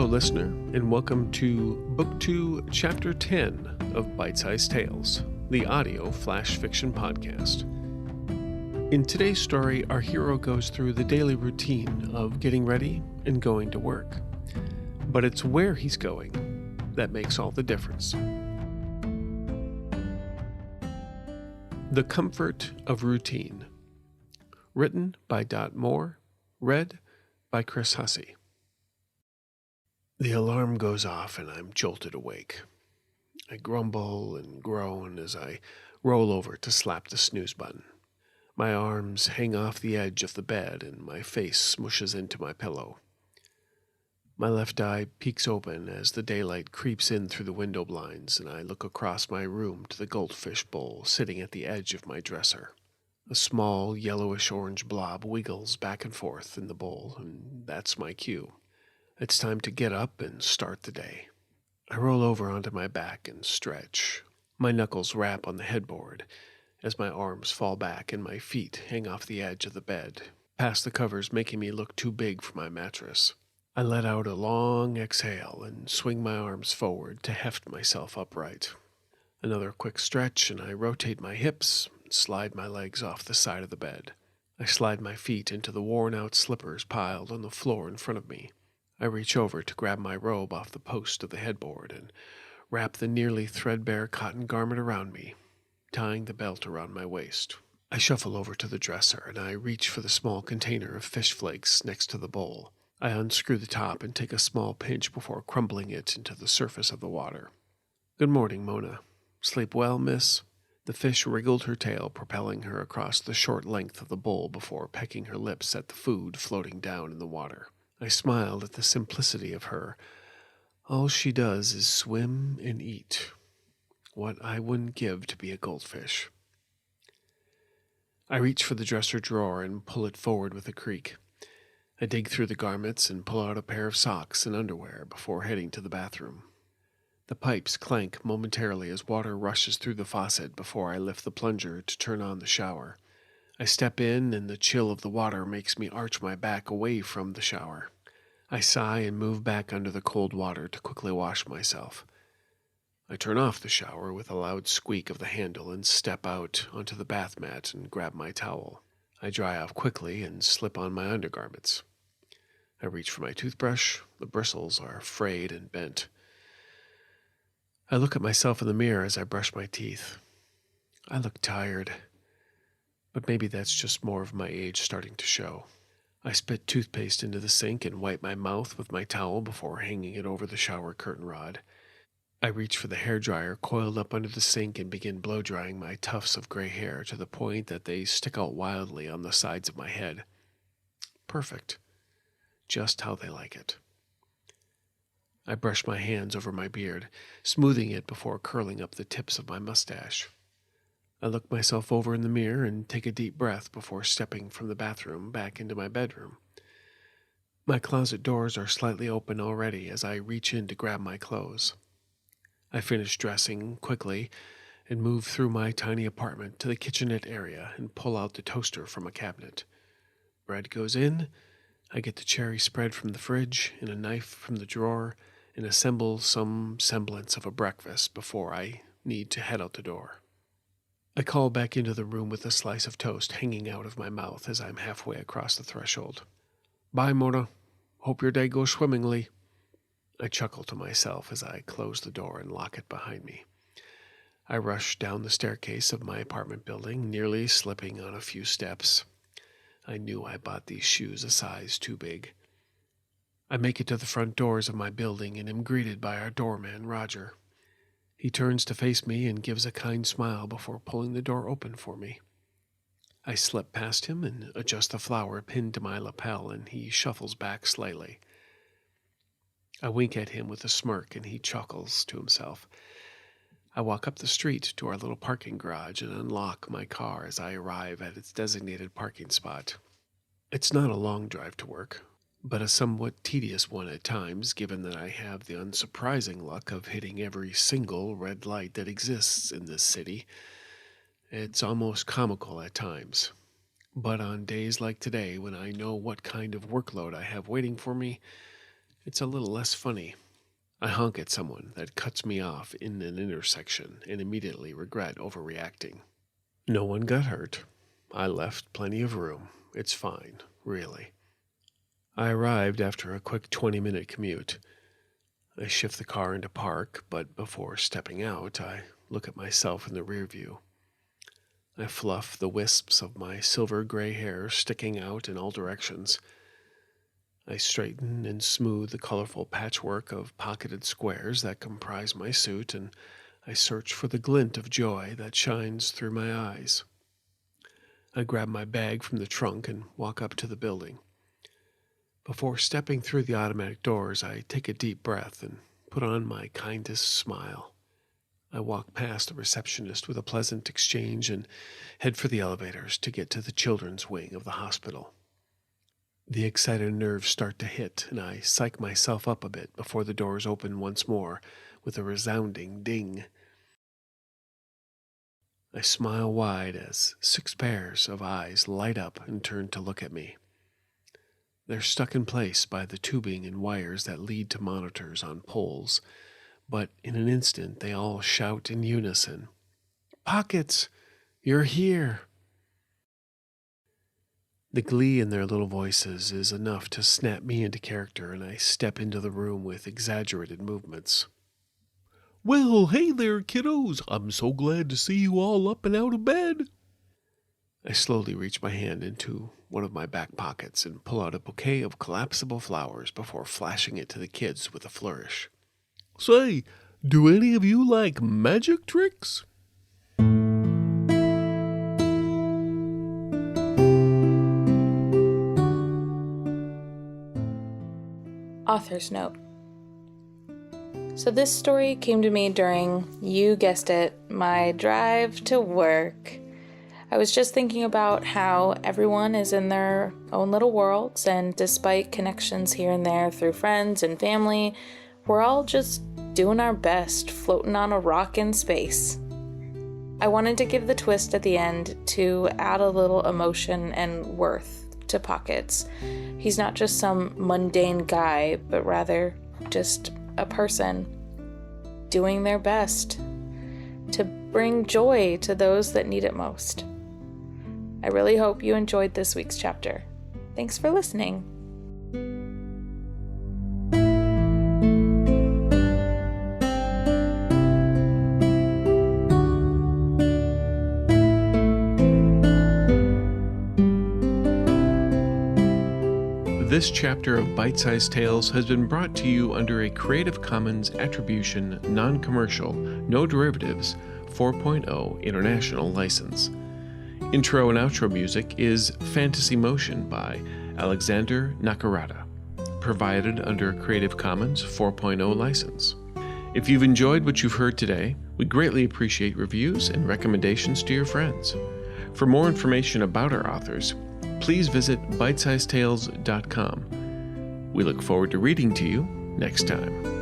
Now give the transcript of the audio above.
listener, and welcome to Book 2, Chapter 10 of Bite-Sized Tales, the audio flash fiction podcast. In today's story, our hero goes through the daily routine of getting ready and going to work. But it's where he's going that makes all the difference. The Comfort of Routine. Written by Dot Moore. Read by Chris Hussey. The alarm goes off and I'm jolted awake. I grumble and groan as I roll over to slap the snooze button. My arms hang off the edge of the bed and my face smooshes into my pillow. My left eye peeks open as the daylight creeps in through the window blinds and I look across my room to the goldfish bowl sitting at the edge of my dresser. A small yellowish-orange blob wiggles back and forth in the bowl, and that's my cue. It's time to get up and start the day. I roll over onto my back and stretch. My knuckles rap on the headboard as my arms fall back and my feet hang off the edge of the bed, past the covers making me look too big for my mattress. I let out a long exhale and swing my arms forward to heft myself upright. Another quick stretch and I rotate my hips and slide my legs off the side of the bed. I slide my feet into the worn-out slippers piled on the floor in front of me. I reach over to grab my robe off the post of the headboard and wrap the nearly threadbare cotton garment around me, tying the belt around my waist. I shuffle over to the dresser and I reach for the small container of fish flakes next to the bowl. I unscrew the top and take a small pinch before crumbling it into the surface of the water. "Good morning, Mona. Sleep well, miss?" The fish wriggled her tail, propelling her across the short length of the bowl before pecking her lips at the food floating down in the water. I smiled at the simplicity of her. All she does is swim and eat. What I wouldn't give to be a goldfish. I reach for the dresser drawer and pull it forward with a creak. I dig through the garments and pull out a pair of socks and underwear before heading to the bathroom. The pipes clank momentarily as water rushes through the faucet before I lift the plunger to turn on the shower. I step in and the chill of the water makes me arch my back away from the shower. I sigh and move back under the cold water to quickly wash myself. I turn off the shower with a loud squeak of the handle and step out onto the bath mat and grab my towel. I dry off quickly and slip on my undergarments. I reach for my toothbrush. The bristles are frayed and bent. I look at myself in the mirror as I brush my teeth. I look tired. But maybe that's just more of my age starting to show. I spit toothpaste into the sink and wipe my mouth with my towel before hanging it over the shower curtain rod. I reach for the hairdryer coiled up under the sink and begin blow-drying my tufts of gray hair to the point that they stick out wildly on the sides of my head. Perfect. Just how they like it. I brush my hands over my beard, smoothing it before curling up the tips of my mustache. I look myself over in the mirror and take a deep breath before stepping from the bathroom back into my bedroom. My closet doors are slightly open already as I reach in to grab my clothes. I finish dressing quickly and move through my tiny apartment to the kitchenette area and pull out the toaster from a cabinet. Bread goes in, I get the cherry spread from the fridge and a knife from the drawer and assemble some semblance of a breakfast before I need to head out the door. I call back into the room with a slice of toast hanging out of my mouth as I'm halfway across the threshold. "Bye, Mona. Hope your day goes swimmingly." I chuckle to myself as I close the door and lock it behind me. I rush down the staircase of my apartment building, nearly slipping on a few steps. I knew I bought these shoes a size too big. I make it to the front doors of my building and am greeted by our doorman, Roger. He turns to face me and gives a kind smile before pulling the door open for me. I slip past him and adjust the flower pinned to my lapel, and he shuffles back slightly. I wink at him with a smirk, and he chuckles to himself. I walk up the street to our little parking garage and unlock my car as I arrive at its designated parking spot. It's not a long drive to work, but a somewhat tedious one at times, given that I have the unsurprising luck of hitting every single red light that exists in this city. It's almost comical at times. But on days like today, when I know what kind of workload I have waiting for me, It's a little less funny. I honk at someone that cuts me off in an intersection and immediately regret overreacting. No one got hurt. I left plenty of room. It's fine, really. I arrived after a quick 20-minute commute. I shift the car into park, but before stepping out, I look at myself in the rear view. I fluff the wisps of my silver-gray hair sticking out in all directions. I straighten and smooth the colorful patchwork of pocketed squares that comprise my suit, and I search for the glint of joy that shines through my eyes. I grab my bag from the trunk and walk up to the building. Before stepping through the automatic doors, I take a deep breath and put on my kindest smile. I walk past the receptionist with a pleasant exchange and head for the elevators to get to the children's wing of the hospital. The excited nerves start to hit, and I psych myself up a bit before the doors open once more with a resounding ding. I smile wide as 6 pairs of eyes light up and turn to look at me. They're stuck in place by the tubing and wires that lead to monitors on poles, but in an instant they all shout in unison, "Pockets, you're here!" The glee in their little voices is enough to snap me into character, and I step into the room with exaggerated movements. "Well, hey there, kiddos. I'm so glad to see you all up and out of bed." I slowly reach my hand into one of my back pockets and pull out a bouquet of collapsible flowers before flashing it to the kids with a flourish. "Say, do any of you like magic tricks?" Author's note. So this story came to me during, you guessed it, my drive to work. I was just thinking about how everyone is in their own little worlds, and despite connections here and there through friends and family, we're all just doing our best, floating on a rock in space. I wanted to give the twist at the end to add a little emotion and worth to Pockets. He's not just some mundane guy, but rather just a person doing their best to bring joy to those that need it most. I really hope you enjoyed this week's chapter. Thanks for listening. This chapter of Bite-Sized Tales has been brought to you under a Creative Commons Attribution, Non-Commercial, No Derivatives 4.0 International License. Intro and outro music is Fantasy Motion by Alexander Nakarada, provided under Creative Commons 4.0 license. If you've enjoyed what you've heard today, we greatly appreciate reviews and recommendations to your friends. For more information about our authors, please visit bitesizedtales.com. We look forward to reading to you next time.